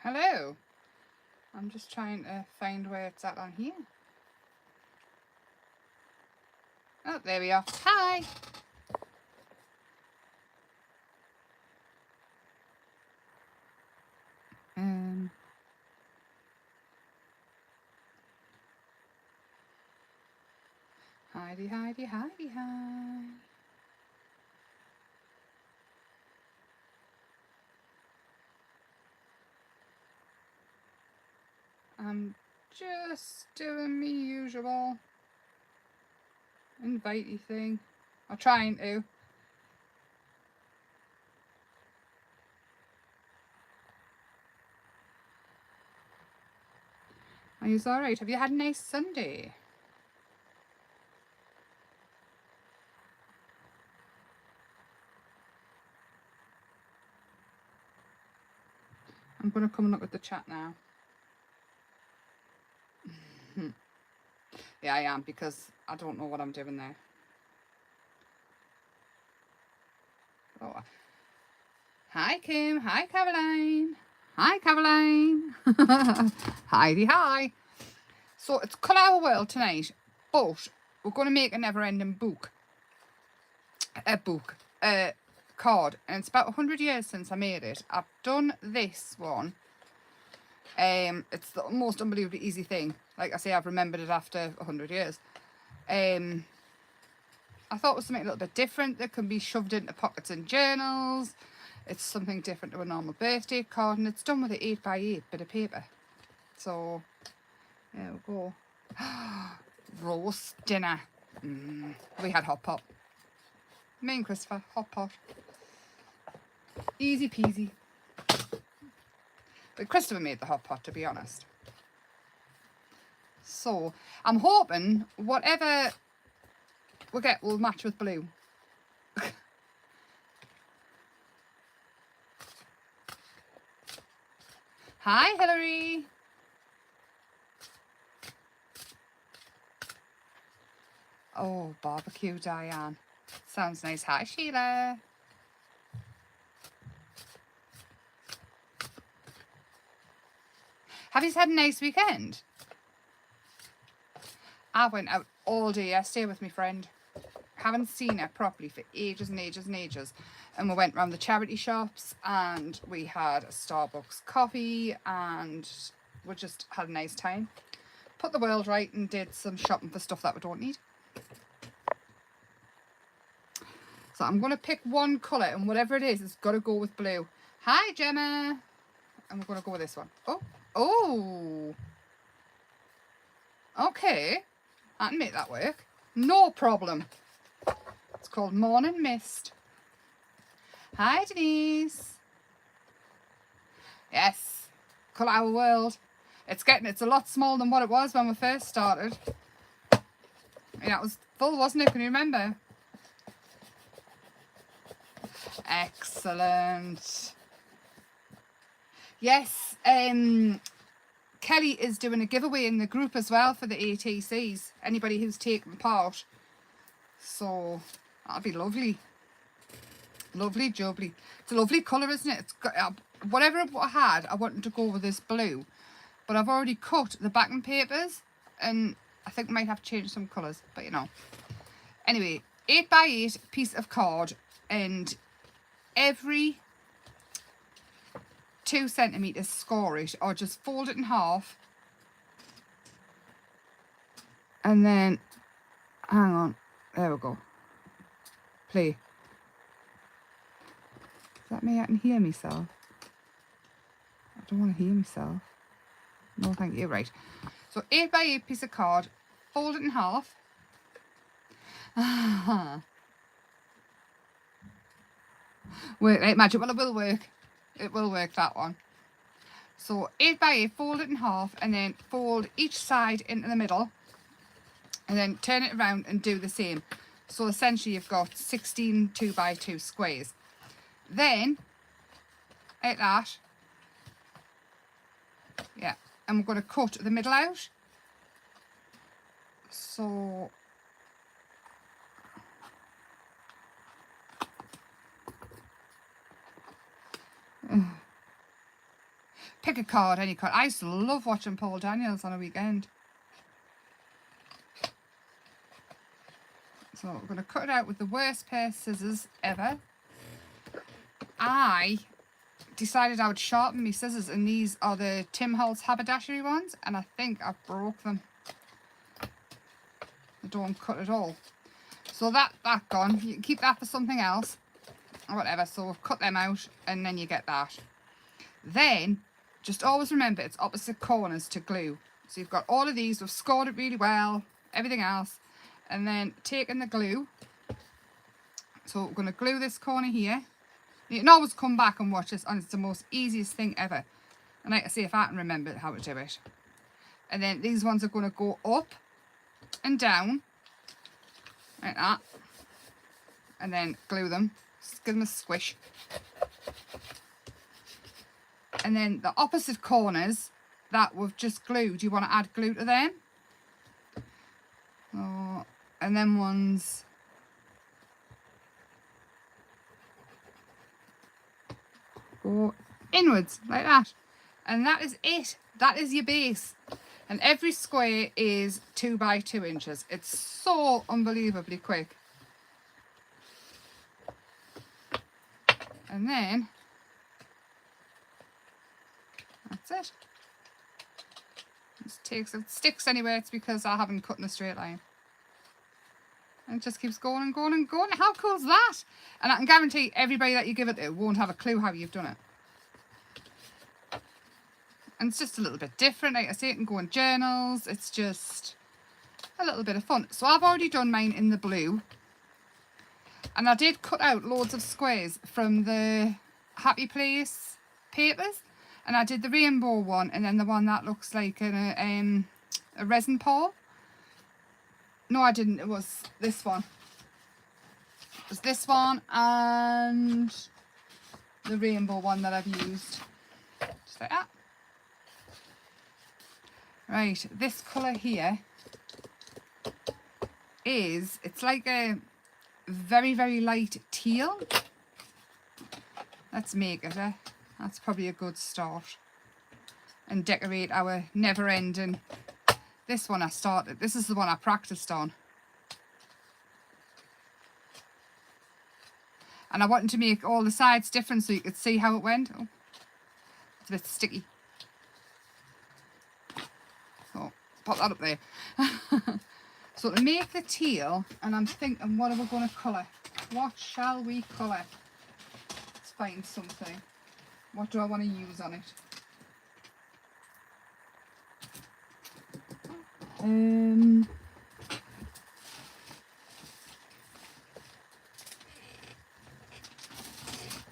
Hello. I'm just trying to find where it's at on here. Oh, there we are. Hi. Heidi, Heidi, Heidi, hi. I'm just doing me usual invitey thing. I'm trying to. Are you alright? Have you had a nice Sunday? I'm going to come and look at the chat now. Yeah, I am, because I don't know what I'm doing there. Oh. Hi, Kim. Hi, Caroline. Hi, Caroline. Heidi, hi. So it's Colour Our World tonight, but we're going to make a never-ending book. A card, and it's about 100 years since I made it. I've done this one. It's the most unbelievably easy thing. Like I say, I've remembered it after 100 years. I thought it was something a little bit different that can be shoved into pockets and journals. It's something different to a normal birthday card, and it's done with an 8x8 bit of paper. So there we go. Roast dinner. We had hot pot. Me and Christopher, hot pot. Easy peasy. But Christopher made the hot pot, to be honest. So I'm hoping whatever we get will match with blue. Hi, Hillary. Oh, barbecue, Diane. Sounds nice. Hi, Sheila. Have you had a nice weekend? I went out all day yesterday with my friend. Haven't seen her properly for ages and ages and ages. And we went around the charity shops, and we had a Starbucks coffee, and we just had a nice time. Put the world right and did some shopping for stuff that we don't need. So I'm going to pick one colour, and whatever it is, it's got to go with blue. Hi, Gemma. And we're going to go with this one. Oh. Okay. I can make that work. No problem. It's called Morning Mist. Hi, Denise. Yes. Colour Our World. It's a lot smaller than what it was when we first started. It was full, wasn't it? Can you remember? Excellent. Yes, Kelly is doing a giveaway in the group as well for the ATCs. Anybody who's taken part. So that'll be lovely. Lovely jubbly. It's a lovely colour, isn't it? It's got, whatever I had, I wanted to go with this blue. But I've already cut the backing papers, and I think I might have to change some colours, but you know. Anyway, 8x8 piece of card, and every 2 centimetres score it, or just fold it in half. And then, hang on, there we go. Play. Is that me? I can hear myself. I don't want to hear myself. No, thank you. Right. So 8x8 piece of card, fold it in half. Wait, right, magic. Well, it will work. It will work, that one. So 8x8, fold it in half, and then fold each side into the middle, and then turn it around and do the same. So essentially you've got 16 2x2 squares. Then, like that, yeah, and we're going to cut the middle out. So pick a card, any card. I used to love watching Paul Daniels on a weekend. So we're going to cut it out with the worst pair of scissors ever. I decided I would sharpen my scissors, and these are the Tim Holtz haberdashery ones, and I think I broke them. They don't cut at all. So that gone. You can keep that for something else or whatever. So we've cut them out, and then you get that. Then just always remember it's opposite corners to glue. So you've got all of these, we've scored it really well, everything else, and then taking the glue. So we're going to glue this corner here. You can always come back and watch this, and it's the most easiest thing ever. And like I say, if I can remember how to do it. And then these ones are going to go up and down like that, and then glue them. Just give them a squish. And then the opposite corners that we've just glued, you want to add glue to them. Oh, and then ones go inwards like that. And that is it. That is your base. And every square is 2 by 2 inches. It's so unbelievably quick. And then that's it. Just takes, if it sticks anywhere, it's because I haven't cut in a straight line. And it just keeps going and going and going. How cool is that? And I can guarantee everybody that you give it to won't have a clue how you've done it. And it's just a little bit different. Like I say, it can go in journals. It's just a little bit of fun. So I've already done mine in the blue. And I did cut out loads of squares from the Happy Place papers. And I did the rainbow one, and then the one that looks like a resin paw. No, I didn't. It was this one. It was this one and the rainbow one that I've used. Just like that. Right, this colour here is, it's like a very, very light teal. Let's make it, that's probably a good start. And decorate our never-ending. This one I started, this is the one I practiced on. And I wanted to make all the sides different so you could see how it went. Oh, it's a bit sticky. So, pop that up there. So to make the teal, and I'm thinking, what are we going to colour? What shall we colour? Let's find something. What do I want to use on it?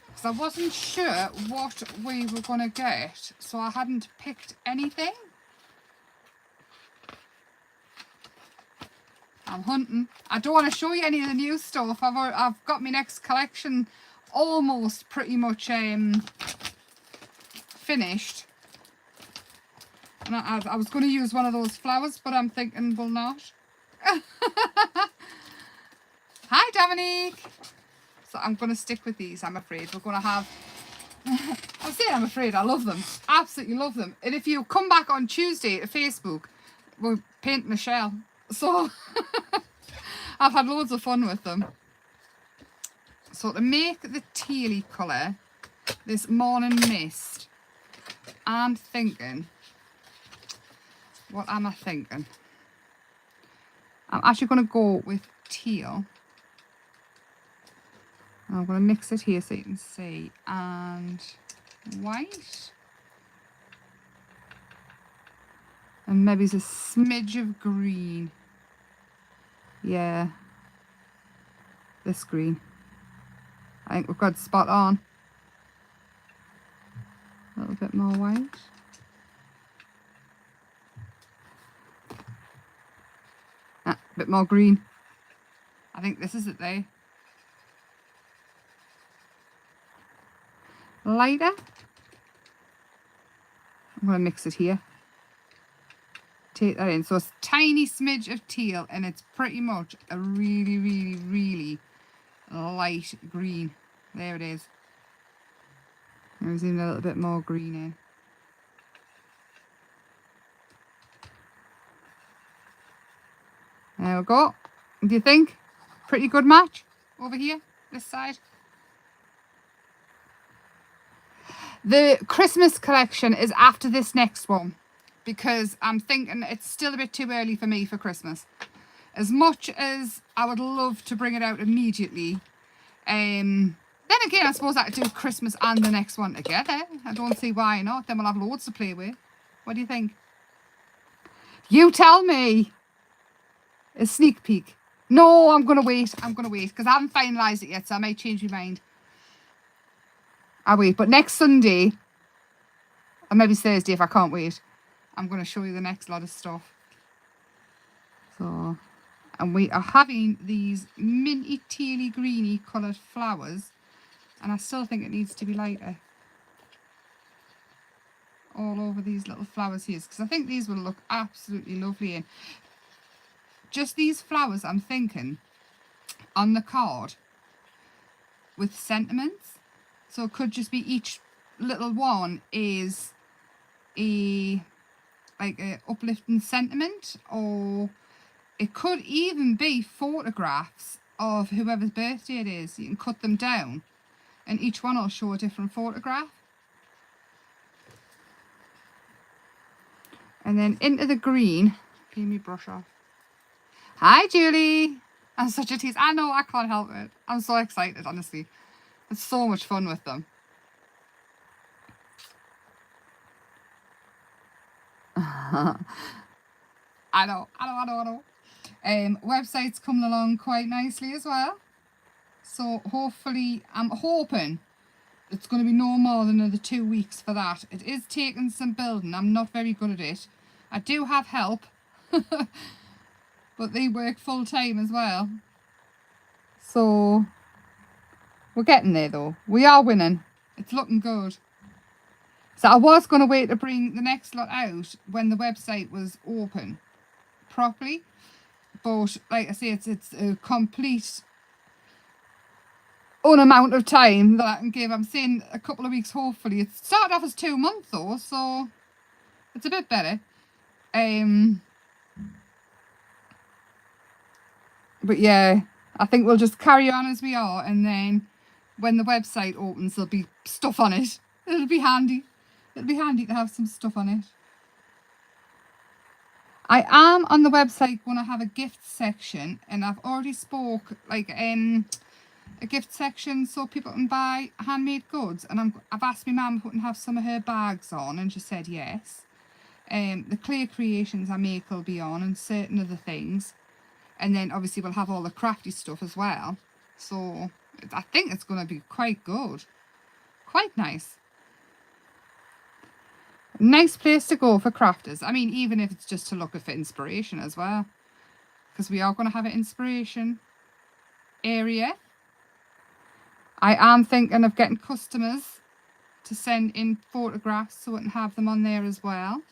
Because I wasn't sure what we were going to get, so I hadn't picked anything. I'm hunting. I don't want to show you any of the new stuff. I've got my next collection almost pretty much finished. And I was going to use one of those flowers, but I'm thinking, well, not. Hi, Dominique. So I'm going to stick with these, I'm afraid. We're going to have... I'm saying I'm afraid. I love them. Absolutely love them. And if you come back on Tuesday to Facebook, we're painting a shell. So I've had loads of fun with them. So to make the tealy colour, this Morning Mist, I'm thinking... What am I thinking? I'm actually going to go with teal. I'm going to mix it here so you can see. And white. And maybe it's a smidge of green. Yeah. This green. I think we've got spot on. A little bit more white. A bit more green. I think this is it there. Lighter. I'm going to mix it here. Take that in. So it's a tiny smidge of teal, and it's pretty much a really, really, really light green. There it is. There's even a little bit more green in. There we go. Do you think? Pretty good match over here, this side. The Christmas collection is after this next one because I'm thinking it's still a bit too early for me for Christmas. As much as I would love to bring it out immediately, then again, I suppose I could do Christmas and the next one together. I don't see why not. Then we'll have loads to play with. What do you think? You tell me. A sneak peek. No, I'm going to wait. I'm going to wait because I haven't finalised it yet, so I might change my mind. I'll wait. But next Sunday, or maybe Thursday if I can't wait, I'm going to show you the next lot of stuff. So, and we are having these minty, tealy, greeny coloured flowers. And I still think it needs to be lighter. All over these little flowers here. Because I think these will look absolutely lovely in. Just these flowers, I'm thinking, on the card with sentiments. So it could just be each little one is a uplifting sentiment, or it could even be photographs of whoever's birthday it is. You can cut them down and each one will show a different photograph. And then into the green, give me brush off. Hi, Julie. I'm such a tease. I know, I can't help it. I'm so excited, honestly. It's so much fun with them. I know. Website's coming along quite nicely as well. So hopefully, I'm hoping it's going to be no more than another 2 weeks for that. It is taking some building. I'm not very good at it. I do have help. But they work full time as well. So we're getting there though. We are winning. It's looking good. So I was going to wait to bring the next lot out when the website was open properly. But like I say, it's a complete unamount of time that I can give. I'm saying a couple of weeks hopefully. It started off as 2 months though, so it's a bit better. But yeah, I think we'll just carry on as we are, and then when the website opens, there'll be stuff on it. It'll be handy. It'll be handy to have some stuff on it. I am on the website going to have a gift section, and I've already spoke like a gift section so people can buy handmade goods, and I've asked my mum if we can have some of her bags on, and she said yes. The clay creations I make will be on, and certain other things. And then obviously we'll have all the crafty stuff as well. So I think it's going to be quite good. Quite nice. Nice place to go for crafters. I mean, even if it's just to look for inspiration as well. Because we are going to have an inspiration area. I am thinking of getting customers to send in photographs so we can have them on there as well.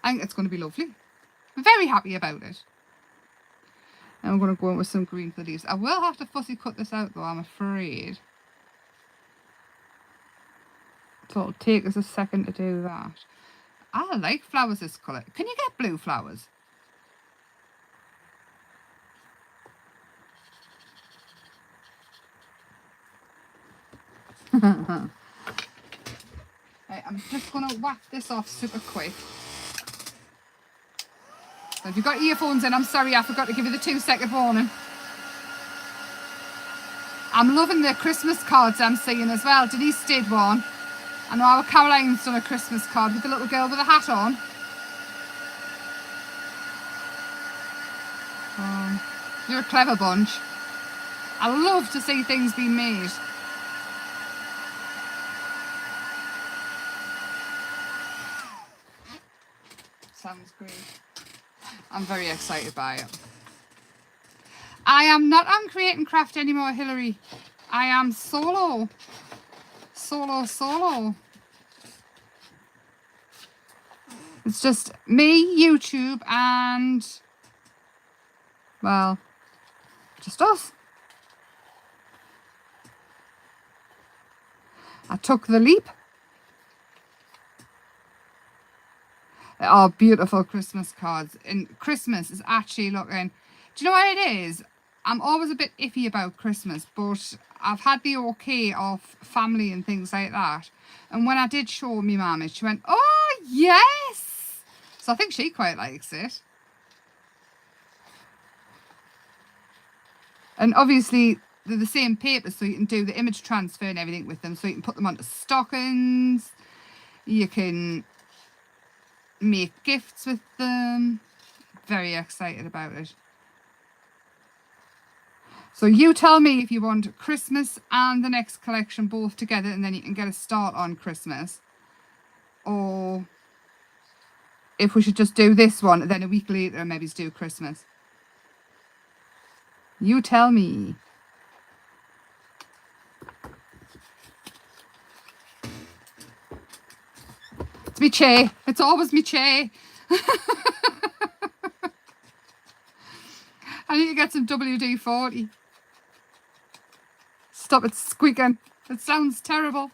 I think it's going to be lovely. I'm very happy about it. And I'm going to go in with some green for the leaves. I will have to fussy cut this out though, I'm afraid. So it'll take us a second to do that. I like flowers this colour. Can you get blue flowers? Right, I'm just going to whack this off super quick. So if you've got earphones in, I'm sorry, I forgot to give you the 2-second warning. I'm loving the Christmas cards I'm seeing as well. Denise did one. I know our Caroline's done a Christmas card with the little girl with a hat on. You're a clever bunch. I love to see things being made. Sounds great. I'm very excited by it. I am not on Create and Craft anymore, Hilary. I am solo. Solo. It's just me, YouTube, and, well, just us. I took the leap. They are beautiful Christmas cards. And Christmas is actually looking... Do you know what it is? I'm always a bit iffy about Christmas, but I've had the okay of family and things like that. And when I did show me mum it, she went, oh, yes! So I think she quite likes it. And obviously, they're the same paper, so you can do the image transfer and everything with them. So you can put them onto stockings. You can make gifts with them. Very excited about it. So you tell me if you want Christmas and the next collection both together, and then you can get a start on Christmas. Or if we should just do this one, and then a week later maybe do Christmas. You tell me. It's me Che. It's always me Che. I need to get some WD-40. Stop it squeaking. It sounds terrible.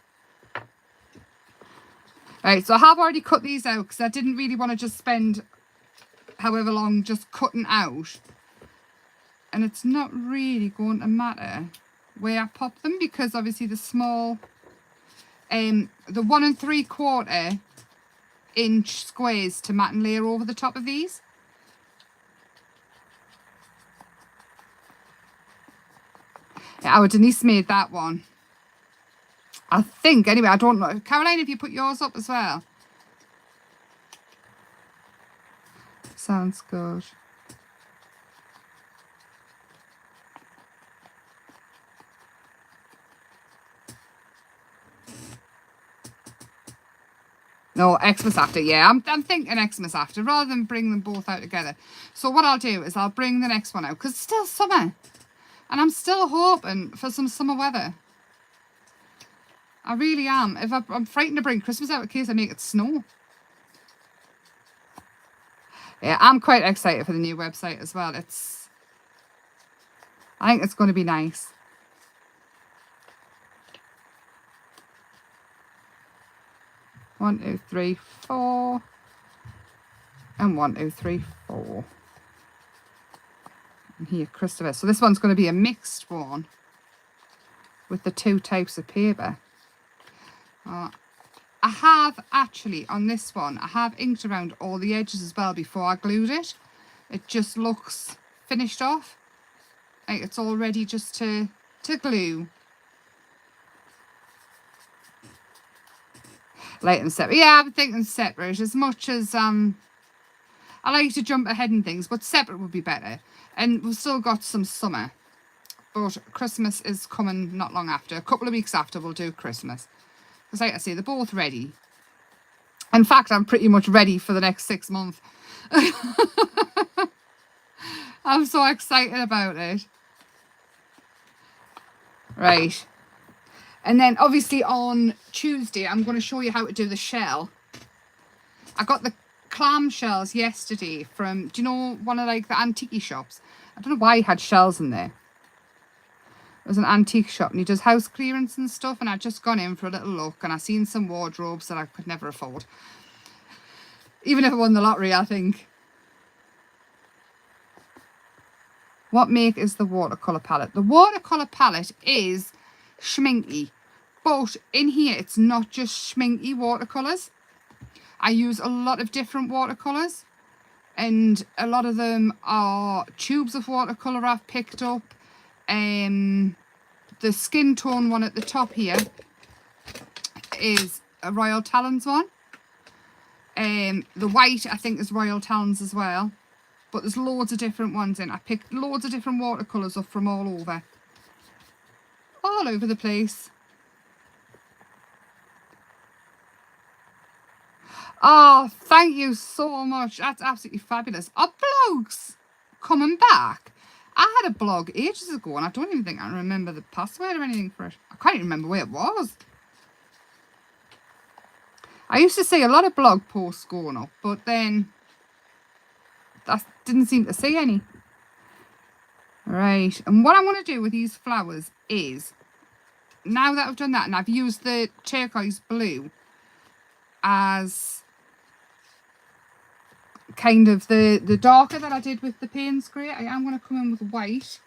Right, so I have already cut these out because I didn't really want to just spend however long just cutting out. And it's not really going to matter where I pop them, because obviously the small, the 1 3/4 inch squares to mat and layer over the top of these. Yeah, our Denise made that one. I think, anyway, I don't know. Caroline, have you put yours up as well? Sounds good. No, Xmas after, yeah. I'm thinking Xmas after, rather than bring them both out together. So what I'll do is I'll bring the next one out, because it's still summer. And I'm still hoping for some summer weather. I really am. I'm frightened to bring Christmas out in case I make it snow. Yeah, I'm quite excited for the new website as well. I think it's going to be nice. One, 2, 3, 4. And 1, 2, 3, 4. And here, Christopher. So this one's going to be a mixed one with the 2 types of paper. I have actually, on this one, I have inked around all the edges as well before I glued it. It just looks finished off. Like it's all ready just to glue. Light and separate. Yeah, I'm thinking separate, as much as I like to jump ahead in things, but separate would be better. And we've still got some summer, but Christmas is coming not long after. A couple of weeks after we'll do Christmas. Because like I say, they're both ready. In fact, I'm pretty much ready for the next 6 months. I'm so excited about it. Right. And then obviously on Tuesday, I'm going to show you how to do the shell. I got the clam shells yesterday from, do you know, one of like the antique shops? I don't know why he had shells in there. It was an antique shop and he does house clearance and stuff, and I'd just gone in for a little look and I seen some wardrobes that I could never afford. Even if I won the lottery, I think. What make is the watercolour palette? The watercolour palette is Schminky, but in here it's not just Schminky watercolours. I use a lot of different watercolours, and a lot of them are tubes of watercolour I've picked up. The skin tone one at the top here is a Royal Talons one. The white I think is Royal Talons as well, but there's loads of different ones in. I picked loads of different watercolours up from all over the place. Oh, thank you so much. That's absolutely fabulous. Are blogs coming back? I had a blog ages ago and I don't even think I remember the password or anything for it. I can't even remember where it was. I used to see a lot of blog posts going up, but then I didn't seem to see any. Right, and what I'm going to do with these flowers is, now that I've done that and I've used the turquoise blue as kind of the darker that I did with the Payne's Grey, I am going to come in with white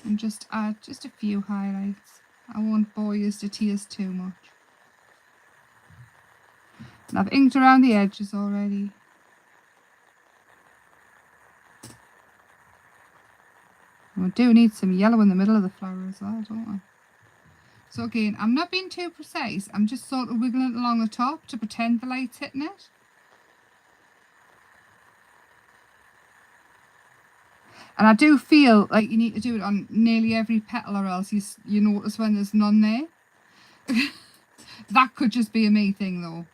and just add just a few highlights. I won't bore you to tears too much. And I've inked around the edges already. And we do need some yellow in the middle of the flower as well, don't we? So again, I'm not being too precise. I'm just sort of wiggling it along the top to pretend the light's hitting it. And I do feel like you need to do it on nearly every petal, or else you notice when there's none there. That could just be a me thing though.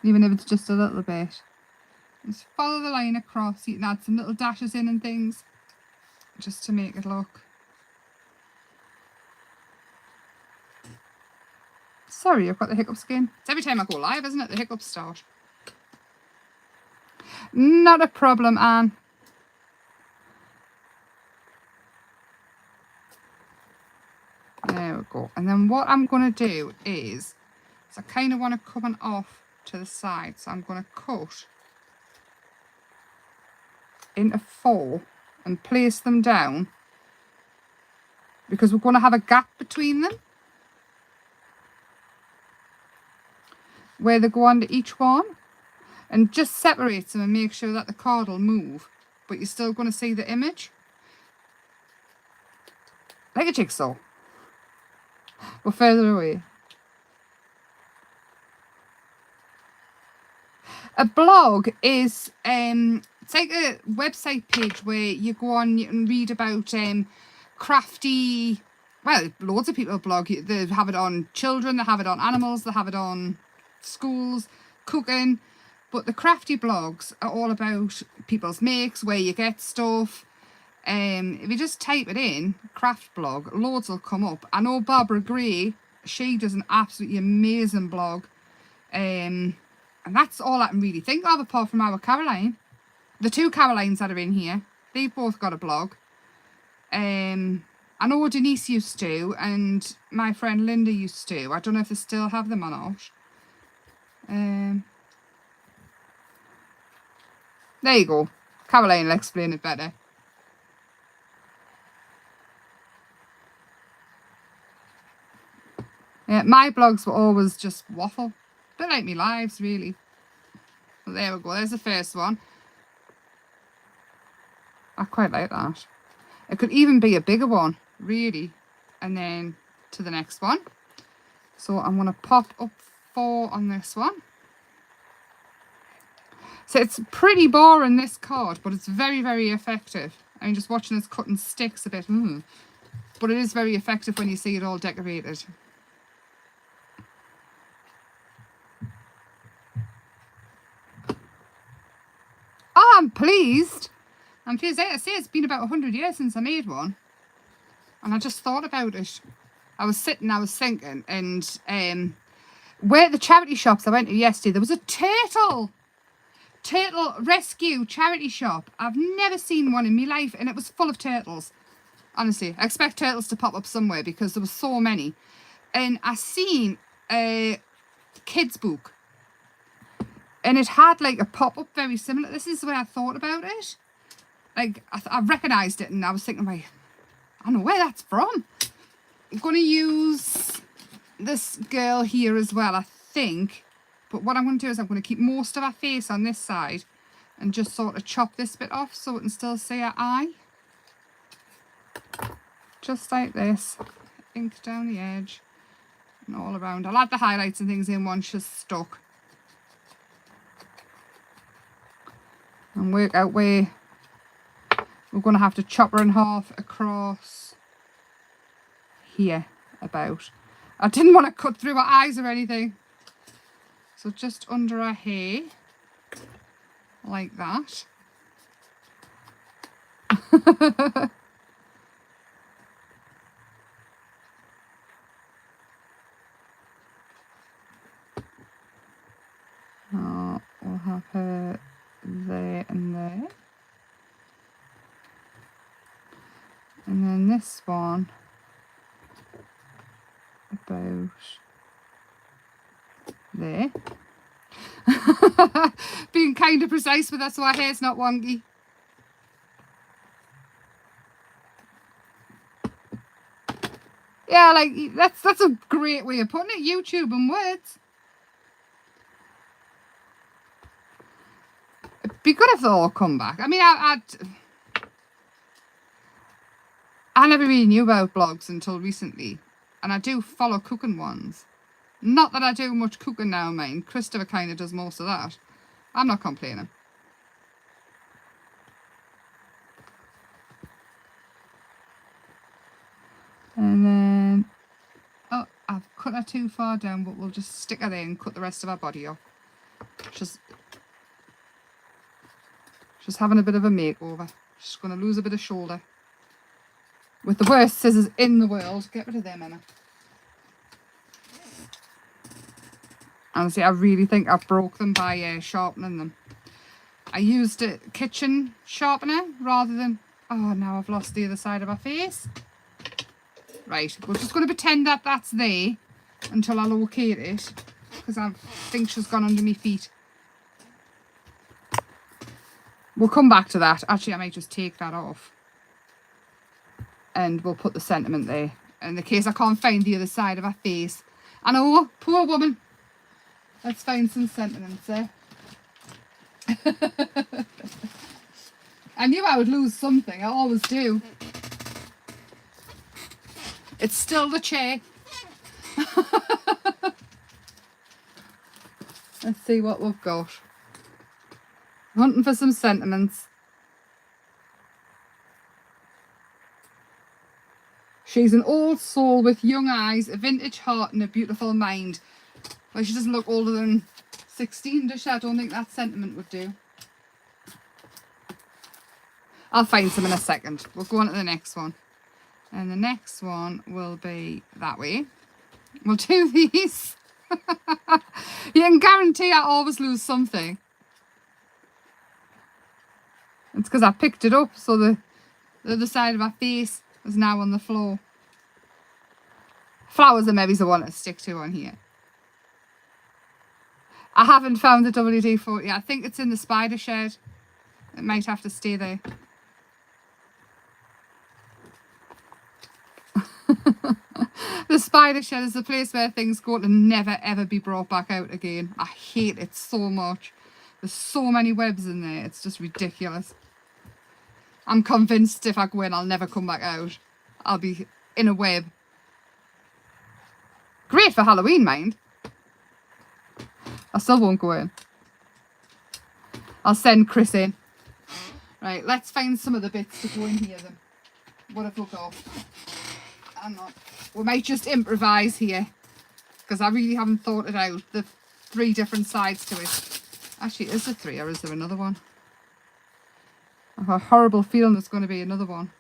Even if it's just a little bit. Just follow the line across. You can add some little dashes in and things just to make it look. Sorry, I've got the hiccups again. It's every time I go live, isn't it? The hiccups start. Not a problem, Anne. There we go. And then what I'm going to do is I kind of want to come on off to the side. So I'm going to cut into 4 and place them down, because we're going to have a gap between them where they go onto each one, and just separates them and make sure that the card will move, but you're still going to see the image like a jigsaw, but further away. A blog is it's like a website page where you go on, you can read about crafty, well, loads of people blog. They have it on children, they have it on animals, they have it on schools, cooking. But the crafty blogs are all about people's makes, where you get stuff. If you just type it in, craft blog, loads will come up. I know Barbara Gray, she does an absolutely amazing blog. And that's all I can really think of, apart from our Caroline. The 2 Carolines that are in here, they've both got a blog. I know Denise used to, and my friend Linda used to. I don't know if they still have them or not. There you go. Caroline will explain it better. Yeah, my blogs were always just waffle. A bit like me lives, really. But there we go. There's the first one. I quite like that. It could even be a bigger one, really. And then to the next one. So I'm going to pop up 4 on this one. So it's pretty boring, this card, but it's very, very effective. I mean, just watching this cutting sticks a bit. But it is very effective when you see it all decorated. Oh, I'm pleased. I'm pleased. I say it's been about 100 years since I made one. And I just thought about it. I was sitting, I was thinking, and where the charity shops I went to yesterday, there was a turtle rescue charity shop. I've never seen one in my life, and it was full of turtles. Honestly, I expect turtles to pop up somewhere because there were so many. And I seen a kid's book, and it had like a pop-up very similar. This is the way I thought about it. Like, I recognised it, and I was thinking, like, I don't know where that's from. I'm going to use this girl here as well, I think. But what I'm going to do is I'm going to keep most of her face on this side and just sort of chop this bit off so we can still see her eye. Just like this. Ink down the edge and all around. I'll add the highlights and things in once she's stuck. And work out where we're going to have to chop her in half across here about. I didn't want to cut through her eyes or anything. So just under her hair, like that. Oh, we'll have her there and there. And then this one about there. Being kind of precise with that so our hair's not wonky. Yeah, like, that's a great way of putting it. YouTube and words. It'd be good if they all come back. I mean, I never really knew about blogs until recently. And I do follow cooking ones. Not that I do much cooking now, mine. Christopher kind of does most of that. I'm not complaining. And then, oh, I've cut her too far down, but we'll just stick her there and cut the rest of her body off. She's having a bit of a makeover. She's going to lose a bit of shoulder. With the worst scissors in the world. Get rid of them, Emma. Honestly, I really think I broke them by sharpening them. I used a kitchen sharpener rather than... Oh, now I've lost the other side of my face. Right, we're just going to pretend that that's there until I locate it. Because I think she's gone under my feet. We'll come back to that. Actually, I might just take that off. And we'll put the sentiment there. In the case I can't find the other side of her face. I know, poor woman. Let's find some sentiments there. I knew I would lose something. I always do. It's still the chair. Let's see what we've got. Hunting for some sentiments. She's an old soul with young eyes, a vintage heart and a beautiful mind. Well, she doesn't look older than 16, does she? I don't think that sentiment would do. I'll find some in a second. We'll go on to the next one. And the next one will be that way. We'll do these. You can guarantee I always lose something. It's because I picked it up, so the other side of my face is now on the floor. Flowers are maybe the one to stick to on here. I haven't found the WD-40. I think it's in the spider shed. It might have to stay there. The spider shed is the place where things go to never ever be brought back out again. I hate it so much. There's so many webs in there. It's just ridiculous. I'm convinced if I go in, I'll never come back out. I'll be in a web. Great for Halloween, mind. I still won't go in. I'll send Chris in. Right, let's find some of the bits to go in here then. What have we got? I'm not. We might just improvise here. Because I really haven't thought it out. The 3 different sides to it. Actually, is there 3 or is there another one? I have a horrible feeling there's going to be another one.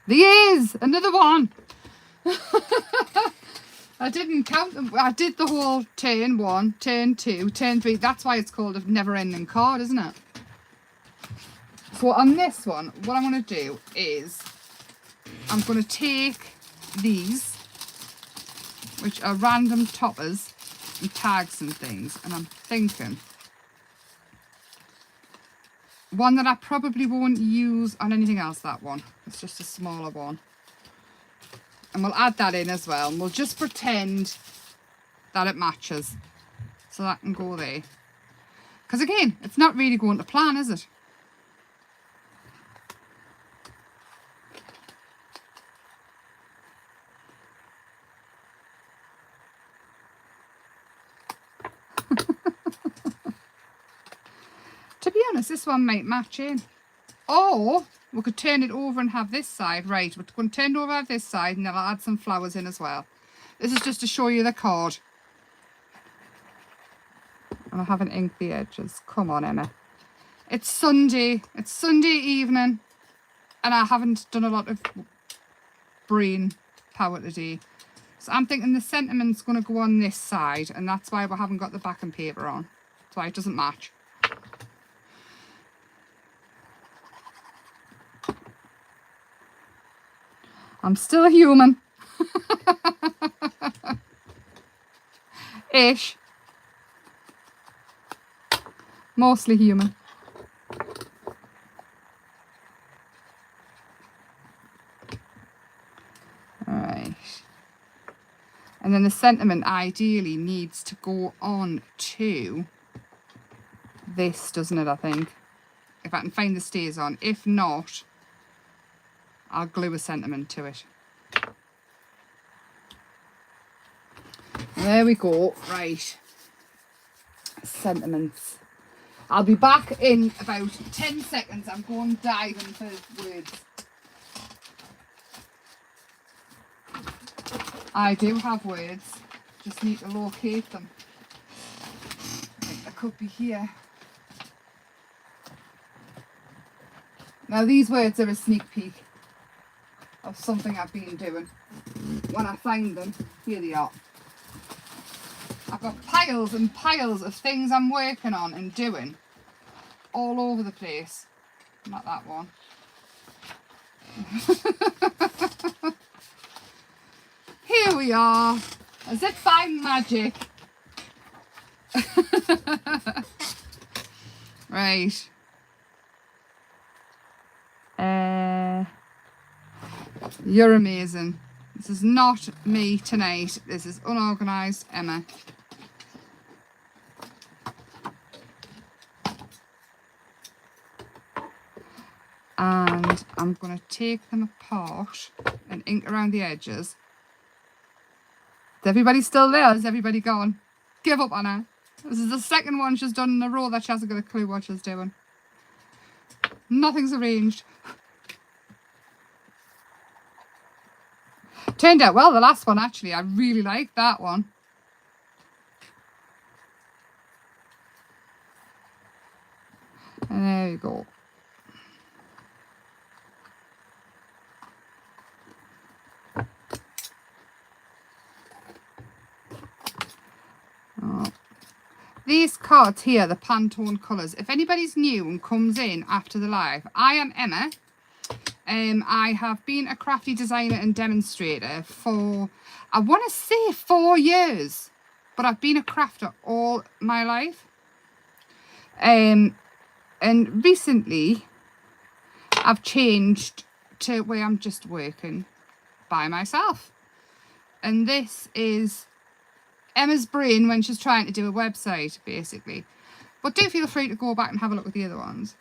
There is! Another one! I didn't count them. I did the whole turn 1, turn 2, turn 3. That's why it's called a never-ending card, isn't it? So on this one, what I'm going to do is I'm going to take these, which are random toppers and tags and things, and I'm thinking one that I probably won't use on anything else, that one. It's just a smaller one. And we'll add that in as well. And we'll just pretend that it matches. So that can go there. Because again, it's not really going to plan, is it? To be honest, this one might match in. Or we could turn it over and have this side. Right, we're going to turn it over have this side and then I'll add some flowers in as well. This is just to show you the card. And I haven't inked the edges. Come on, Emma. It's Sunday. It's Sunday evening. And I haven't done a lot of brain power today. So I'm thinking the sentiment's going to go on this side. And that's why we haven't got the backing paper on. That's why it doesn't match. I'm still a human. Ish. Mostly human. Alright. And then the sentiment ideally needs to go on to this, doesn't it, I think? If I can find the stays on. If not, I'll glue a sentiment to it. There we go. Right. Sentiments. I'll be back in about 10 seconds. I'm going diving for words. I do have words. Just need to locate them. I think they could be here. Now these words are a sneak peek of something I've been doing. When I find them, here they are. I've got piles and piles of things I'm working on and doing all over the place. Not that one. Here we are, as if by magic. Right. You're amazing. This is not me tonight. This is unorganised Emma. And I'm going to take them apart and ink around the edges. Is everybody still there? Is everybody gone? Give up on her. This is the second one she's done in a row that she hasn't got a clue what she's doing. Nothing's arranged. Turned out well, the last one actually. I really liked that one. And there you go. These cards here, the Pantone colours. If anybody's new and comes in after the live, I am Emma. I have been a crafty designer and demonstrator for, I want to say 4 years, but I've been a crafter all my life. And recently, I've changed to where I'm just working by myself. And this is Emma's brain when she's trying to do a website, basically. But do feel free to go back and have a look at the other ones.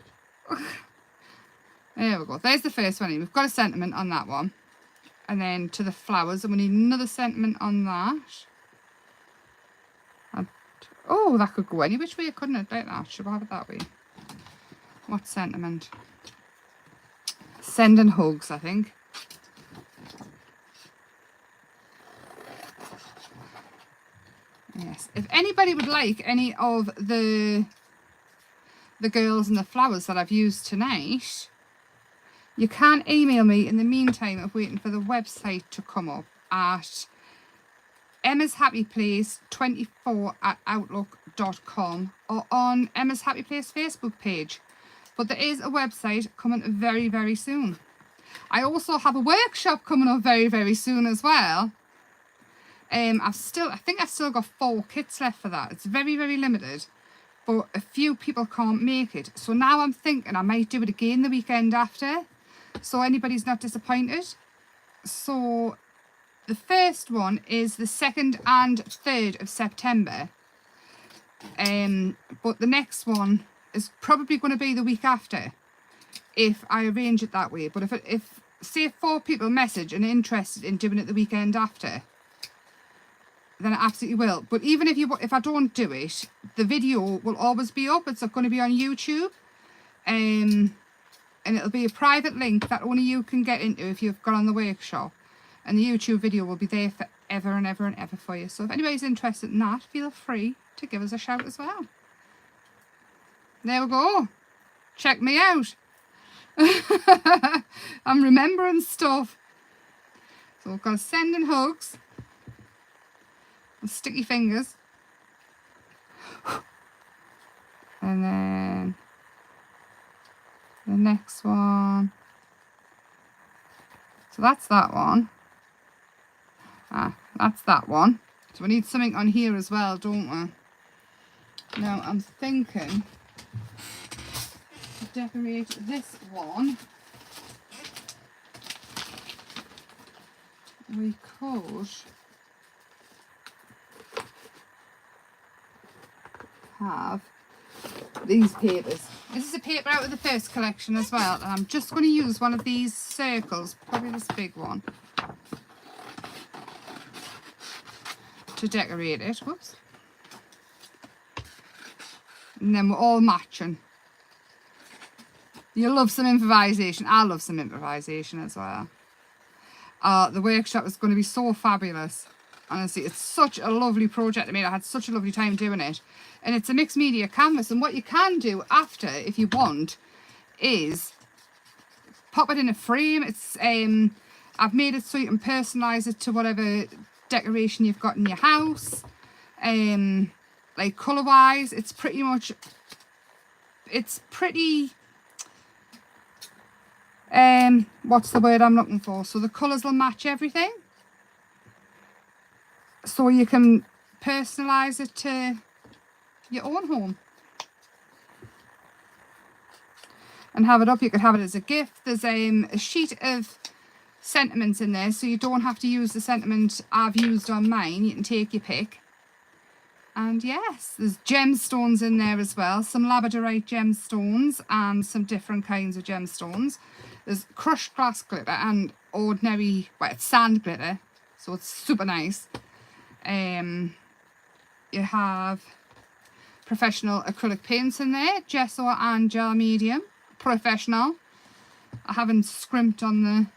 There we go. There's the first one. We've got a sentiment on that one. And then to the flowers, and we need another sentiment on that. Oh, that could go any which way, couldn't it? Like that. Should we have it that way? What sentiment? Sending hugs, I think. Yes. If anybody would like any of the girls and the flowers that I've used tonight, you can email me in the meantime of waiting for the website to come up at emmashappyplace24@outlook.com or on Emma's Happy Place Facebook page. But there is a website coming very, very soon. I also have a workshop coming up very, very soon as well. I think I've still got 4 kits left for that. It's very, very limited, but a few people can't make it. So now I'm thinking I might do it again the weekend after, so anybody's not disappointed. So the first one is the 2nd and 3rd of September. But the next one is probably going to be the week after, if I arrange it that way. But if say 4 people message and are interested in doing it the weekend after, then I absolutely will. But even if I don't do it, the video will always be up. It's going to be on YouTube. And it'll be a private link that only you can get into if you've gone on the workshop. And the YouTube video will be there forever and ever and ever for you. So if anybody's interested in that, feel free to give us a shout as well. There we go. Check me out. I'm remembering stuff. So we've got sending hugs. Sticky fingers. And then the next one. So that's that one. That's that one. So we need something on here as well, don't we? Now I'm thinking decorate this one, we could have these papers. This is a paper out of the first collection as well, and I'm just going to use one of these circles, probably this big one, to decorate it. Whoops. And then we're all matching. You love some improvisation. I love some improvisation as well. The workshop is going to be so fabulous. Honestly, it's such a lovely project I made. I had such a lovely time doing it. And it's a mixed media canvas. And what you can do after, if you want, is pop it in a frame. It's I've made it so you can personalise it to whatever decoration you've got in your house. Like colour-wise, it's pretty what's the word I'm looking for? So the colours will match everything. So you can personalise it to your own home. And have it up. You could have it as a gift. There's a sheet of sentiments in there, so you don't have to use the sentiment I've used on mine. You can take your pick. And yes, there's gemstones in there as well. Some labradorite gemstones and some different kinds of gemstones. There's crushed glass glitter and ordinary, well, it's sand glitter. So it's super nice. You have professional acrylic paints in there. Gesso and gel medium. Professional. I haven't scrimped on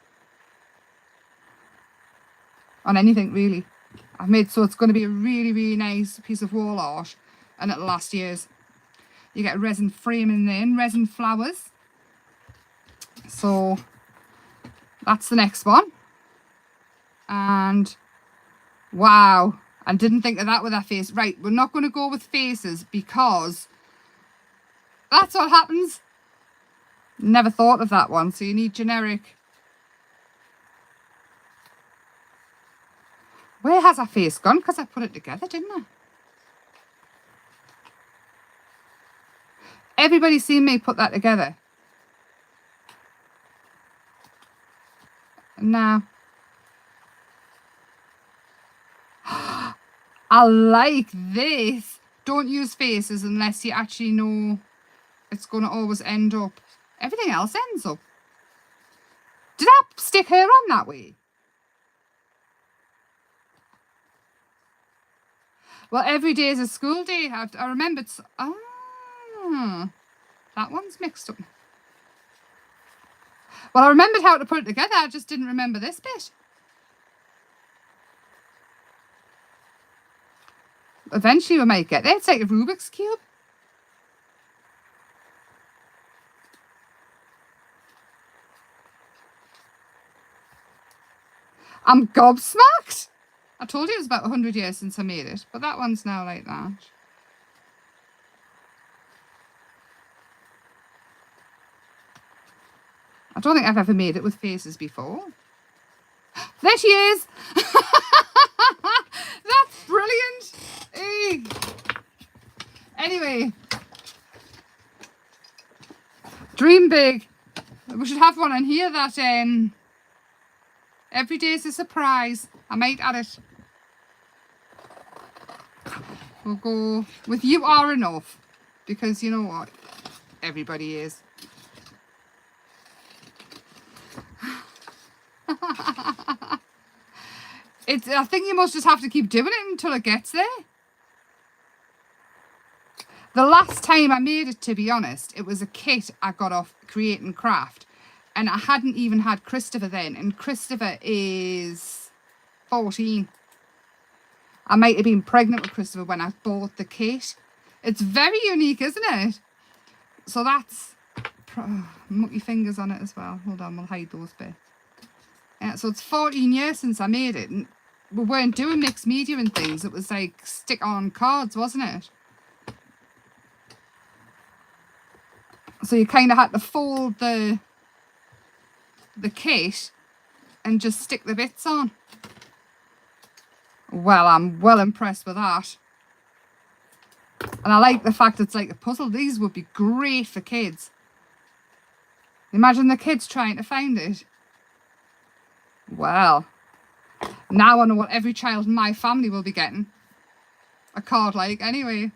anything really. I've made so it's going to be a really, really nice piece of wall art, and it'll last years. You get a resin frame in there and resin flowers. So that's the next one. And wow, I didn't think of that with that face. Right, we're not going to go with faces because that's what happens. Never thought of that one. So you need generic. Where has our face gone? Because I put it together, didn't I? Everybody's seen me put that together. Now, I like this. Don't use faces unless you actually know it's going to always end up. Everything else ends up. Did I stick her on that way? Well, every day is a school day. I remembered. Ah, that one's mixed up. Well, I remembered how to put it together. I just didn't remember this bit. Eventually we might get there. It's like a Rubik's Cube. I'm gobsmacked. I told you it was about 100 years since I made it, but that one's now like that. I don't think I've ever made it with faces before. There she is! That's brilliant! Hey. Anyway. Dream big. We should have one in here that every day is a surprise. I might add it. We'll go with You Are Enough. Because you know what? Everybody is. I think you must just have to keep doing it until it gets there. The last time I made it, to be honest, it was a kit I got off Create and Craft. And I hadn't even had Christopher then. And Christopher is 14. I might have been pregnant with Christopher when I bought the kit. It's very unique, isn't it? So that's... mucky fingers on it as well. Hold on, we'll hide those bits. Yeah, so it's 14 years since I made it. And we weren't doing mixed media and things. It was like stick-on cards, wasn't it? So you kind of had to fold the kit and just stick the bits on. Well, I'm well impressed with that. And I like the fact it's like a puzzle. These would be great for kids. Imagine the kids trying to find it. Well, now I know what every child in my family will be getting. A card like, anyway.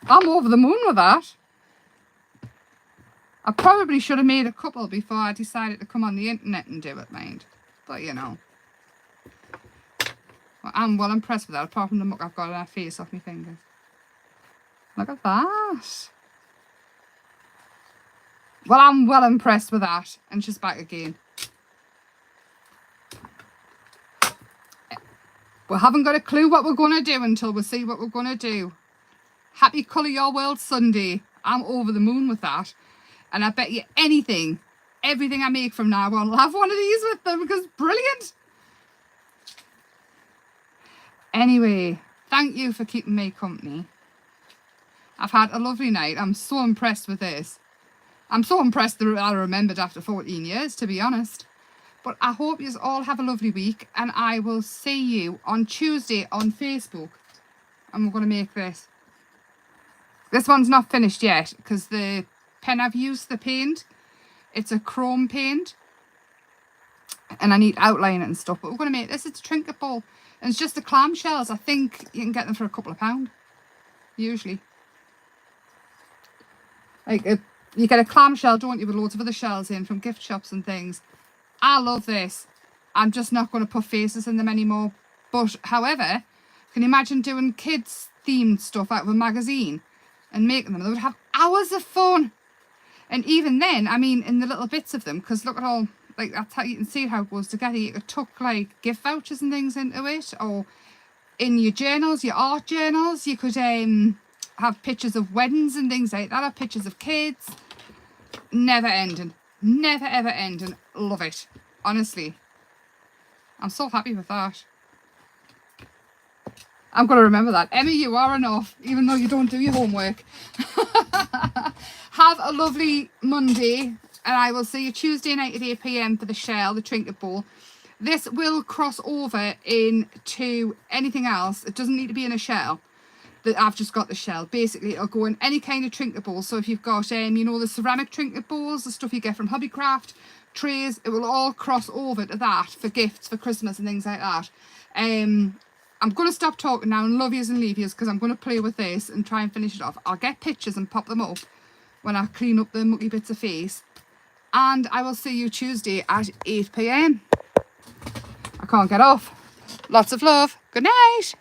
I'm over the moon with that. I probably should have made a couple before I decided to come on the internet and do it, mind. But, you know. Well, I'm well impressed with that, apart from the muck I've got on my face off my fingers. Look at that. Well, I'm well impressed with that. And she's back again. We haven't got a clue what we're going to do until we see what we're going to do. Happy Colour Your World Sunday. I'm over the moon with that. And I bet you anything, everything I make from now on will have one of these with them, because brilliant. Anyway, thank you for keeping me company. I've had a lovely night. I'm so impressed with this. I'm so impressed that I remembered after 14 years, to be honest. But I hope you all have a lovely week, and I will see you on Tuesday on Facebook. And we're going to make this. This one's not finished yet, because the pen I've used, the paint, it's a chrome paint. And I need to outline it and stuff. But we're going to make this. It's a trinket ball. And it's just the clamshells. I think you can get them for a couple of £. Usually. Like, you get a clamshell, don't you, with loads of other shells in from gift shops and things. I love this. I'm just not going to put faces in them anymore. But, however, can you imagine doing kids-themed stuff out of a magazine and making them? They would have hours of fun. And even then, I mean, in the little bits of them, because look at all, like, that's how you can see how it goes together. You could tuck, like, gift vouchers and things into it, or in your journals, your art journals, you could have pictures of weddings and things like that, or pictures of kids. Never ending. Never, ever ending. Love it. Honestly. I'm so happy with that. I'm going to remember that. Emmy, you are enough, even though you don't do your homework. Have a lovely Monday, and I will see you Tuesday night at 8 PM for the shell, the trinket ball. This will cross over into anything else. It doesn't need to be in a shell. That I've just got the shell. Basically, it'll go in any kind of trinket bowl. So if you've got, you know, the ceramic trinket bowls, the stuff you get from Hobbycraft, trays, it will all cross over to that for gifts for Christmas and things like that. I'm going to stop talking now and love yous and leave yous, because I'm going to play with this and try and finish it off. I'll get pictures and pop them up when I clean up the mucky bits of face. And I will see you Tuesday at 8 PM. I can't get off. Lots of love. Good night.